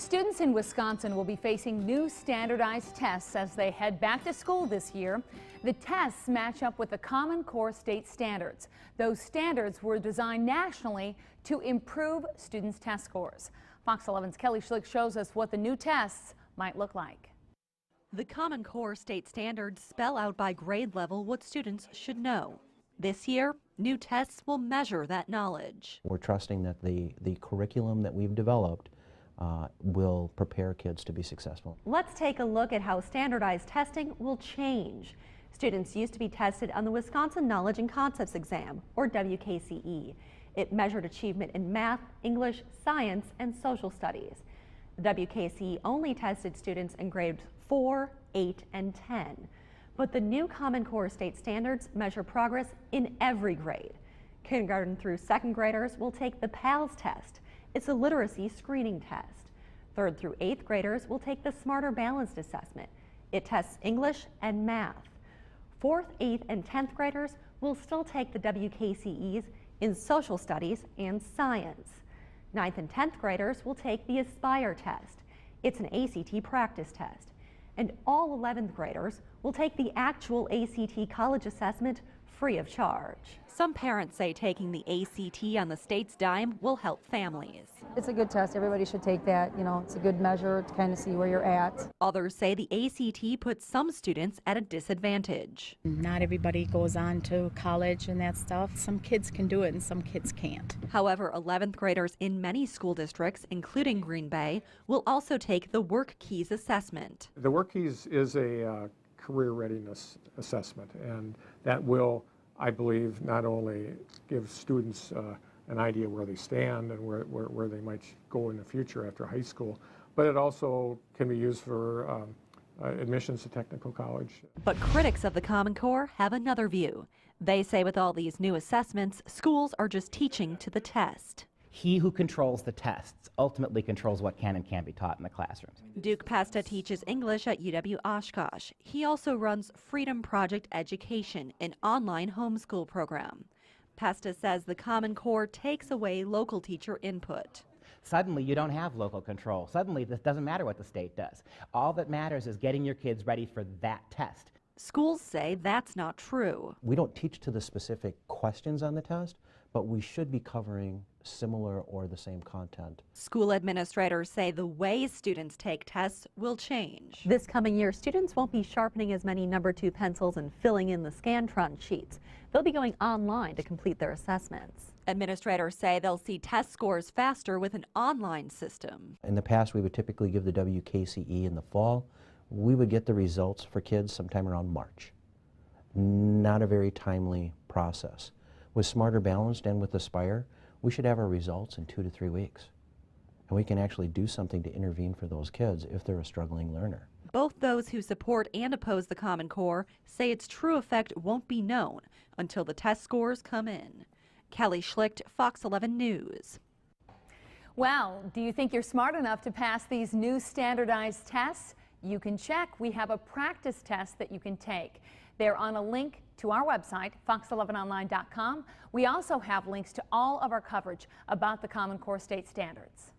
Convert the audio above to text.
Students in Wisconsin will be facing new standardized tests as they head back to school this year. The tests match up with the Common Core state standards. Those standards were designed nationally to improve students' test scores. Fox 11's Kelly Schlicht shows us what the new tests might look like. The Common Core state standards spell out by grade level what students should know. This year, new tests will measure that knowledge. We're trusting that the curriculum that we've developed will prepare kids to be successful. Let's take a look at how standardized testing will change. Students used to be tested on the Wisconsin Knowledge and Concepts Exam, or WKCE. It measured achievement in math, English, science, and social studies. The WKCE only tested students in grades 4, 8, and 10. But the new Common Core state standards measure progress in every grade. Kindergarten through second graders will take the PALS test. It's a literacy screening test. Third through eighth graders will take the Smarter Balanced assessment. It tests English and math. Fourth, eighth, and 10th graders will still take the WKCEs in social studies and science. Ninth and 10th graders will take the Aspire test. It's an ACT practice test. And all 11th graders will take the actual ACT college assessment free of charge. Some parents say taking the ACT on the state's dime will help families. It's a good test. Everybody should take that. You know, it's a good measure to kind of see where you're at. Others say the ACT puts some students at a disadvantage. Not everybody goes on to college and that stuff. Some kids can do it and some kids can't. However, 11th graders in many school districts, including Green Bay, will also take the WLUK-TV assessment. The WLUK-TV is a career readiness assessment, and that will, I believe, not only give students an idea where they stand and where they might go in the future after high school, but it also can be used for admissions to technical college. But critics of the Common Core have another view. They say with all these new assessments, schools are just teaching to the test. He who controls the tests ultimately controls what can and can't be taught in the classrooms. Duke Pesta teaches English at UW-Oshkosh. He also runs Freedom Project Education, an online homeschool program. Pesta says the Common Core takes away local teacher input. Suddenly you don't have local control. Suddenly this doesn't matter what the state does. All that matters is getting your kids ready for that test. Schools say that's not true. We don't teach to the specific questions on the test, but we should be covering similar or the same content. School administrators say the way students take tests will change. This coming year, students won't be sharpening as many number 2 pencils and filling in the Scantron sheets. They'll be going online to complete their assessments. Administrators say they'll see test scores faster with an online system. In the past, we would typically give the WKCE in the fall. We would get the results for kids sometime around March. Not a very timely process. With Smarter Balanced and with Aspire, we should have our results in 2 to 3 weeks. And we can actually do something to intervene for those kids if they're a struggling learner. Both those who support and oppose the Common Core say its true effect won't be known until the test scores come in. Kelly Schlicht, Fox 11 News. Well, do you think you're smart enough to pass these new standardized tests? You can check. We have a practice test that you can take. They're on a link to our website, fox11online.com. We also have links to all of our coverage about the Common Core state standards.